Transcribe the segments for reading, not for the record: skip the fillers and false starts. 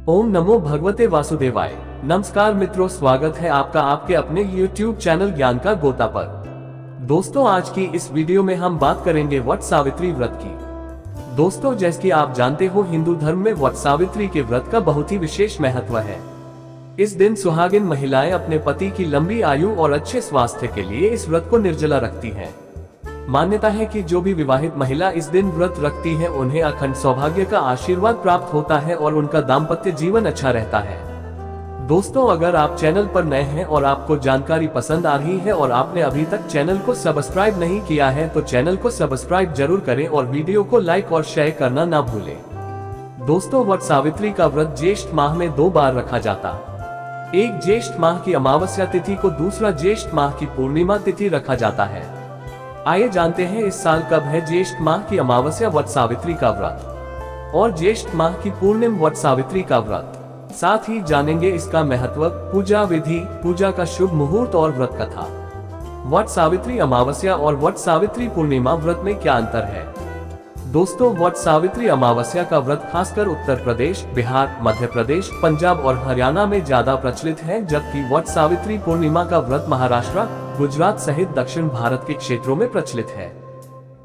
ओम नमो भगवते वासुदेवाय। नमस्कार मित्रों, स्वागत है आपका आपके अपने YouTube चैनल ज्ञान का गोता पर। दोस्तों, आज की इस वीडियो में हम बात करेंगे वट सावित्री व्रत की। दोस्तों, जैसे कि आप जानते हो, हिंदू धर्म में वट सावित्री के व्रत का बहुत ही विशेष महत्व है। इस दिन सुहागिन महिलाएं अपने पति की लंबी आयु और अच्छे स्वास्थ्य के लिए इस व्रत को निर्जला रखती हैं। मान्यता है कि जो भी विवाहित महिला इस दिन व्रत रखती है, उन्हें अखंड सौभाग्य का आशीर्वाद प्राप्त होता है और उनका दाम्पत्य जीवन अच्छा रहता है। दोस्तों, अगर आप चैनल पर नए हैं और आपको जानकारी पसंद आ रही है और आपने अभी तक चैनल को सब्सक्राइब नहीं किया है, तो चैनल को सब्सक्राइब जरूर करें और वीडियो को लाइक और शेयर करना ना भूलें। दोस्तों, वट सावित्री का व्रत ज्येष्ठ माह में 2 बार रखा जाता। एक ज्येष्ठ माह की अमावस्या तिथि को, दूसरा ज्येष्ठ माह की पूर्णिमा तिथि रखा जाता है। आइए जानते हैं इस साल कब है ज्येष्ठ माह की अमावस्या वट सावित्री का व्रत और ज्येष्ठ माह की पूर्णिमा वट सावित्री का व्रत। साथ ही जानेंगे इसका महत्व, पूजा विधि, पूजा का शुभ मुहूर्त और व्रत कथा। वट सावित्री अमावस्या और वट सावित्री पूर्णिमा व्रत में क्या अंतर है? दोस्तों, वट सावित्री अमावस्या का व्रत खासकर उत्तर प्रदेश, बिहार, मध्य प्रदेश, पंजाब और हरियाणा में ज्यादा प्रचलित है, जबकि वट सावित्री पूर्णिमा का व्रत महाराष्ट्र, गुजरात सहित दक्षिण भारत के क्षेत्रों में प्रचलित है।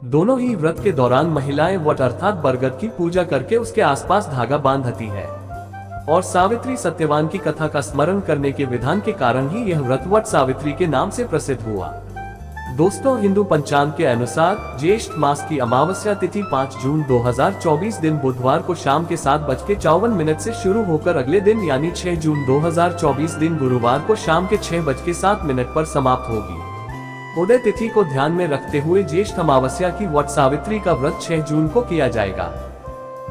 दोनों ही व्रत के दौरान महिलाएं वट अर्थात बरगद की पूजा करके उसके आसपास धागा बांधती है और सावित्री सत्यवान की कथा का स्मरण करने के विधान के कारण ही यह व्रत वट सावित्री के नाम से प्रसिद्ध हुआ। दोस्तों, हिंदू पंचांग के अनुसार ज्येष्ठ मास की अमावस्या तिथि 5 जून 2024 दिन बुधवार को शाम के 7:54 से शुरू होकर अगले दिन यानी 6 जून 2024 दिन गुरुवार को शाम के 6:07 पर समाप्त होगी। उदय तिथि को ध्यान में रखते हुए ज्येष्ठ अमावस्या की वट सावित्री का व्रत 6 जून को किया जाएगा।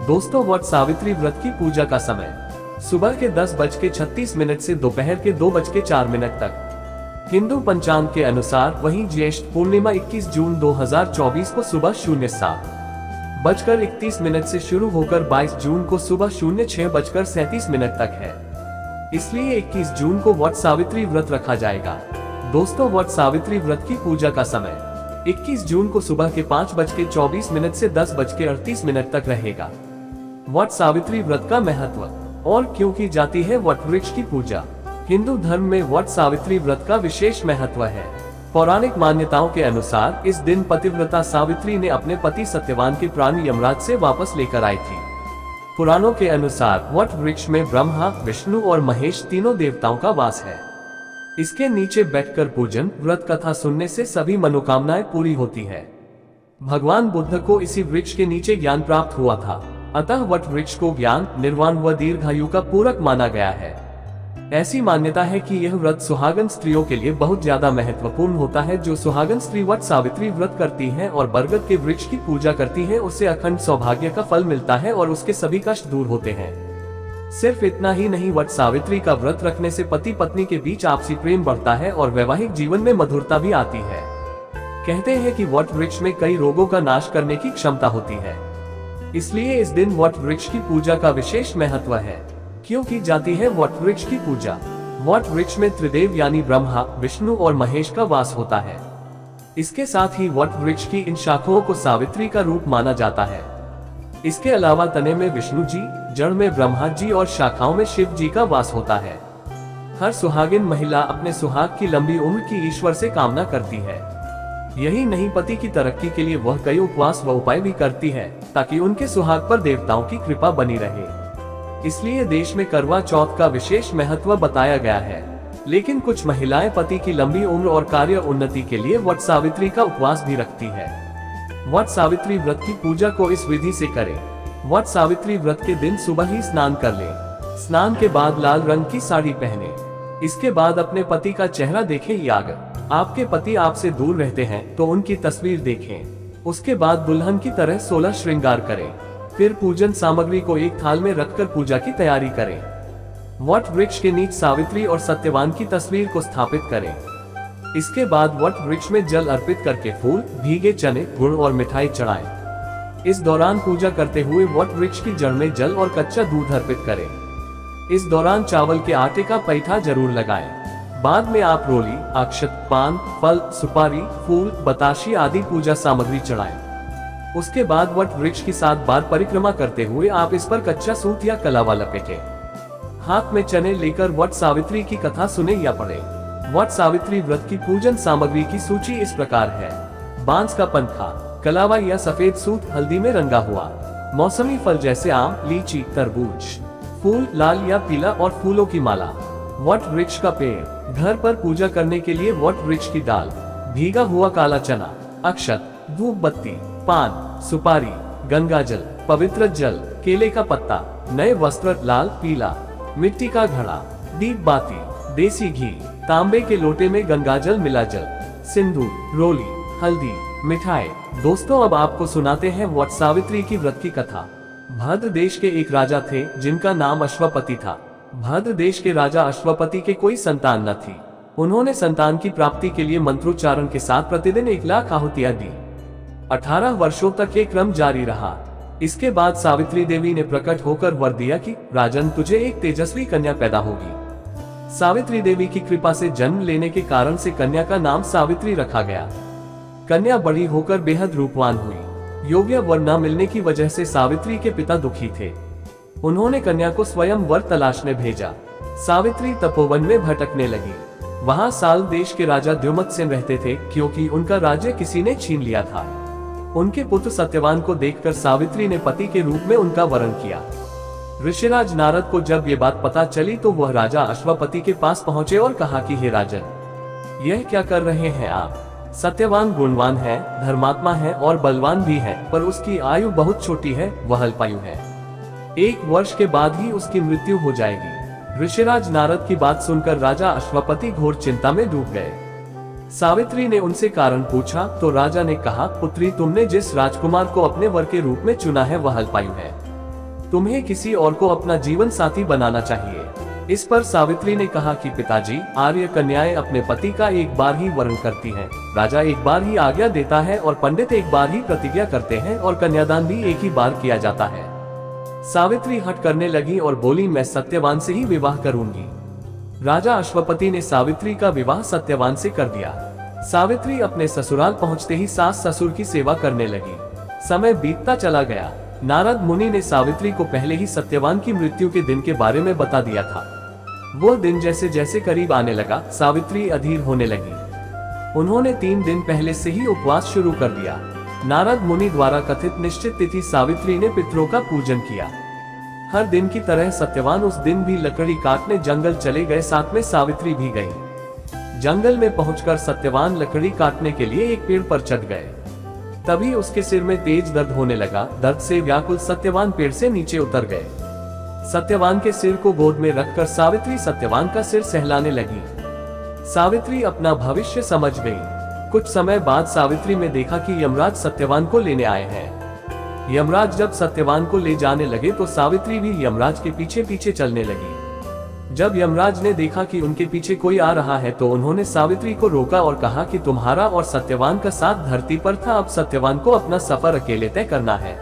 दोस्तों, वट सावित्री व्रत की पूजा का समय सुबह के 10:36 से दोपहर के 2:04 तक हिंदू पंचांग के अनुसार। वहीं ज्येष्ठ पूर्णिमा 21 जून 2024 को सुबह 07:31 से शुरू होकर 22 जून को सुबह 06:37 तक है। इसलिए 21 जून को वट सावित्री व्रत रखा जाएगा। दोस्तों, वट सावित्री व्रत की पूजा का समय 21 जून को सुबह के 5:24 से 10:38 तक रहेगा। वट सावित्री व्रत का महत्व और क्यों की जाती है वट वृक्ष की पूजा? हिंदू धर्म में वट सावित्री व्रत का विशेष महत्व है। पौराणिक मान्यताओं के अनुसार इस दिन पतिव्रता सावित्री ने अपने पति सत्यवान के प्राण यमराज से वापस लेकर आई थी। पुराणों के अनुसार वट वृक्ष में ब्रह्मा, विष्णु और महेश तीनों देवताओं का वास है। इसके नीचे बैठकर पूजन, व्रत कथा सुनने से सभी मनोकामनाएं पूरी होती है। भगवान बुद्ध को इसी वृक्ष के नीचे ज्ञान प्राप्त हुआ था, अतः वट वृक्ष को ज्ञान, निर्वाण व दीर्घायु का पूरक माना गया है। ऐसी मान्यता है कि यह व्रत सुहागन स्त्रियों के लिए बहुत ज्यादा महत्वपूर्ण होता है। जो सुहागन स्त्री वट सावित्री व्रत करती हैं और बरगद के वृक्ष की पूजा करती हैं, उससे अखंड सौभाग्य का फल मिलता है और उसके सभी कष्ट दूर होते हैं। सिर्फ इतना ही नहीं, वट सावित्री का व्रत रखने से पति पत्नी के बीच आपसी प्रेम बढ़ता है और वैवाहिक जीवन में मधुरता भी आती है। कहते हैं कि वट वृक्ष में कई रोगों का नाश करने की क्षमता होती है, इसलिए इस दिन वट वृक्ष की पूजा का विशेष महत्व है। क्यों की जाती है वट वृक्ष की पूजा? वट वृक्ष में त्रिदेव यानी ब्रह्मा, विष्णु और महेश का वास होता है। इसके साथ ही वट वृक्ष की इन शाखाओं को सावित्री का रूप माना जाता है। इसके अलावा तने में विष्णु जी, जड़ में ब्रह्मा जी और शाखाओं में शिव जी का वास होता है। हर सुहागिन महिला अपने सुहाग की लंबी उम्र की ईश्वर से कामना करती है। यही नहीं, पति की तरक्की के लिए वह कई उपवास व उपाय भी करती है ताकि उनके सुहाग पर देवताओं की कृपा बनी रहे। इसलिए देश में करवा चौथ का विशेष महत्व बताया गया है। लेकिन कुछ महिलाएं पति की लंबी उम्र और कार्य उन्नति के लिए वट सावित्री का उपवास भी रखती है। वट सावित्री व्रत की पूजा को इस विधि से करें। वट सावित्री व्रत के दिन सुबह ही स्नान कर लें। स्नान के बाद लाल रंग की साड़ी पहने। इसके बाद अपने पति का चेहरा देखें या अगर आपके पति आपसे दूर रहते हैं तो उनकी तस्वीर देखें। उसके बाद दुल्हन की तरह 16 श्रृंगार करें। फिर पूजन सामग्री को एक थाल में रखकर पूजा की तैयारी करें। वट वृक्ष के नीचे सावित्री और सत्यवान की तस्वीर को स्थापित करें। इसके बाद वट वृक्ष में जल अर्पित करके फूल, भीगे चने, गुड़ और मिठाई चढ़ाएं। इस दौरान पूजा करते हुए वट वृक्ष की जड़ में जल और कच्चा दूध अर्पित करें। इस दौरान चावल के आटे का पैठा जरूर लगाएं। बाद में आप रोली, अक्षत, पान, फल, सुपारी, फूल, बताशी आदि पूजा सामग्री चढ़ाएं। उसके बाद वट वृक्ष की 7 बार परिक्रमा करते हुए आप इस पर कच्चा सूत या कलावा लपेटें। हाथ में चने लेकर वट सावित्री की कथा सुने या पढ़े। वट सावित्री व्रत की पूजन सामग्री की सूची इस प्रकार है। बांस का पंखा, कलावा या सफेद सूत हल्दी में रंगा हुआ, मौसमी फल जैसे आम, लीची, तरबूज, फूल लाल या पीला और फूलों की माला, वट वृक्ष का पेड़, घर पर पूजा करने के लिए वट वृक्ष की डाल, भीगा हुआ काला चना, अक्षत, धूप बत्ती, पान, सुपारी, गंगा जल, पवित्र जल, केले का पत्ता, नए वस्त्र लाल पीला, मिट्टी का घड़ा, दीप बाती, देसी घी, तांबे के लोटे में गंगा जल मिला जल, सिंदूर, रोली, हल्दी, मिठाई। दोस्तों अब आपको सुनाते हैं वट सावित्री की व्रत की कथा। भद्र देश के एक राजा थे जिनका नाम अश्वपति था। भद्र देश के राजा अश्वपति के कोई संतान न थी। उन्होंने संतान की प्राप्ति के लिए मंत्रोच्चारण के साथ प्रतिदिन 1,00,000 आहुतियां दी। 18 वर्षों तक ये क्रम जारी रहा। इसके बाद सावित्री देवी ने प्रकट होकर वर दिया कि राजन, तुझे एक तेजस्वी कन्या पैदा होगी। सावित्री देवी की कृपा से जन्म लेने के कारण से कन्या का नाम सावित्री रखा गया। कन्या बड़ी होकर बेहद रूपवान हुई। योग्य वर न मिलने की वजह से सावित्री के पिता दुखी थे। उन्होंने कन्या को स्वयं वर तलाशने भेजा। सावित्री तपोवन में भटकने लगी। वहां साल देश के राजा द्युमत्सेन रहते थे, क्योंकि उनका राज्य किसी ने छीन लिया था। उनके पुत्र सत्यवान को देखकर सावित्री ने पति के रूप में उनका वरण किया। ऋषिराज नारद को जब ये बात पता चली तो वह राजा अश्वपति के पास पहुंचे और कहा कि हे राजन, यह क्या कर रहे हैं आप? सत्यवान गुणवान है, धर्मात्मा है और बलवान भी है, पर उसकी आयु बहुत छोटी है, वह अल्पायु है। 1 वर्ष के बाद ही उसकी मृत्यु हो जाएगी। ऋषिराज नारद की बात सुनकर राजा अश्वपति घोर चिंता में डूब गए। सावित्री ने उनसे कारण पूछा तो राजा ने कहा, पुत्री, तुमने जिस राजकुमार को अपने वर के रूप में चुना है वह अल्पायु है। तुम्हें किसी और को अपना जीवन साथी बनाना चाहिए। इस पर सावित्री ने कहा कि पिताजी, आर्य कन्याएं अपने पति का एक बार ही वरण करती हैं। राजा एक बार ही आज्ञा देता है और पंडित एक बार ही प्रतिज्ञा करते हैं और कन्यादान भी एक ही बार किया जाता है। सावित्री हट करने लगी और बोली, मैं सत्यवान से ही विवाह करूंगी। राजा अश्वपति ने सावित्री का विवाह सत्यवान से कर दिया। सावित्री अपने ससुराल पहुंचते ही सास ससुर की सेवा करने लगी। समय बीतता चला गया। नारद मुनि ने सावित्री को पहले ही सत्यवान की मृत्यु के दिन के बारे में बता दिया था। वो दिन जैसे जैसे करीब आने लगा, सावित्री अधीर होने लगी। उन्होंने 3 दिन पहले से ही उपवास शुरू कर दिया। नारद मुनि द्वारा कथित निश्चित तिथि सावित्री ने पितरों का पूजन किया। हर दिन की तरह सत्यवान उस दिन भी लकड़ी काटने जंगल चले गए, साथ में सावित्री भी गई। जंगल में पहुंचकर सत्यवान लकड़ी काटने के लिए एक पेड़ पर चढ़ गए। तभी उसके सिर में तेज दर्द होने लगा। दर्द से व्याकुल सत्यवान पेड़ से नीचे उतर गए। सत्यवान के सिर को गोद में रखकर सावित्री सत्यवान का सिर सहलाने लगी। सावित्री अपना भविष्य समझ गई। कुछ समय बाद सावित्री ने देखा कि यमराज सत्यवान को लेने आए हैं। यमराज जब सत्यवान को ले जाने लगे तो सावित्री भी यमराज के पीछे पीछे चलने लगी। जब यमराज ने देखा कि उनके पीछे कोई आ रहा है तो उन्होंने सावित्री को रोका और कहा कि तुम्हारा और सत्यवान का साथ धरती पर था, अब सत्यवान को अपना सफर अकेले तय करना है।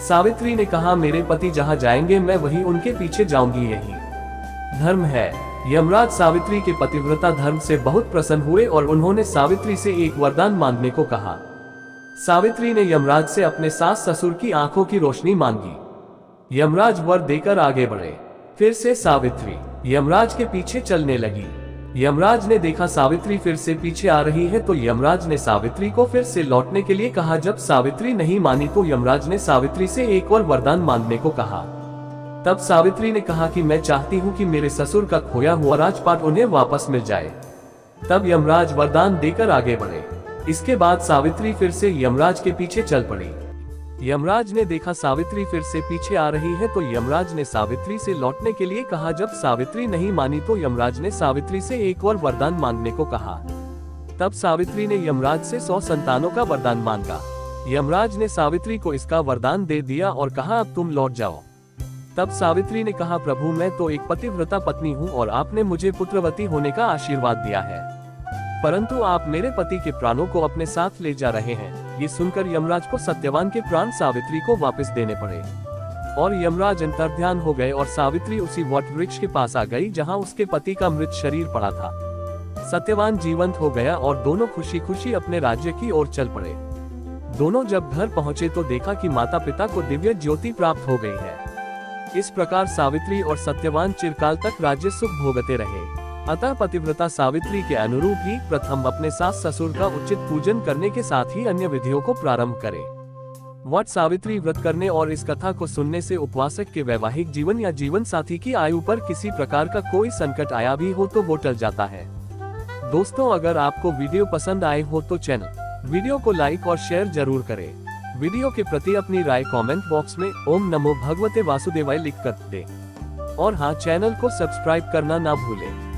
सावित्री ने कहा, मेरे पति जहां जाएंगे मैं वहीं उनके पीछे जाऊंगी, यही धर्म है। यमराज सावित्री के पतिव्रता धर्म से बहुत प्रसन्न हुए और उन्होंने सावित्री से एक वरदान मांगने को कहा। सावित्री ने यमराज से अपने सास ससुर की आंखों की रोशनी मांगी। यमराज वर देकर आगे बढ़े। फिर से सावित्री यमराज के पीछे चलने लगी। यमराज ने देखा सावित्री फिर से पीछे आ रही है तो यमराज ने सावित्री को फिर से लौटने के लिए कहा। जब सावित्री नहीं मानी तो यमराज ने सावित्री से एक और वरदान मांगने को कहा। तब सावित्री ने कहा कि मैं चाहती हूँ कि मेरे ससुर का खोया हुआ राजपाट उन्हें वापस मिल जाए। तब यमराज वरदान देकर आगे बढ़े। इसके बाद सावित्री फिर से यमराज के पीछे चल पड़ी। यमराज ने देखा सावित्री फिर से पीछे आ रही है तो यमराज ने सावित्री से लौटने के लिए कहा। जब सावित्री नहीं मानी तो यमराज ने सावित्री से एक और वरदान मांगने को कहा। तब सावित्री ने यमराज से 100 संतानों का वरदान मांगा। यमराज ने सावित्री को इसका वरदान दे दिया और कहा, अब तुम लौट जाओ। तब सावित्री ने कहा, प्रभु, मैं तो एक पतिव्रता पत्नी हूँ और आपने मुझे पुत्रवती होने का आशीर्वाद दिया है, परंतु आप मेरे पति के प्राणों को अपने साथ ले जा रहे हैं। ये सुनकर यमराज को सत्यवान के प्राण सावित्री को वापस देने पड़े और यमराज अंतर्ध्यान हो गए और सावित्री उसी वट वृक्ष के पास आ गई जहां उसके पति का मृत शरीर पड़ा था। सत्यवान जीवंत हो गया और दोनों खुशी खुशी अपने राज्य की ओर चल पड़े। दोनों जब घर पहुंचे तो देखा कि माता पिता को दिव्य ज्योति प्राप्त हो गई है। इस प्रकार सावित्री और सत्यवान चिरकाल तक राज्य सुख भोगते रहे। अतः पतिव्रता सावित्री के अनुरूप ही प्रथम अपने सास ससुर का उचित पूजन करने के साथ ही अन्य विधियों को प्रारंभ करें। वट सावित्री व्रत करने और इस कथा को सुनने से उपवासक के वैवाहिक जीवन या जीवन साथी की आयु पर किसी प्रकार का कोई संकट आया भी हो तो वो टल जाता है। दोस्तों, अगर आपको वीडियो पसंद आए हो तो वीडियो को लाइक और शेयर जरूर करें। वीडियो के प्रति अपनी राय कमेंट बॉक्स में ओम नमो भगवते वासुदेवाय लिख कर दें। और हाँ, चैनल को सब्सक्राइब करना ना भूलें।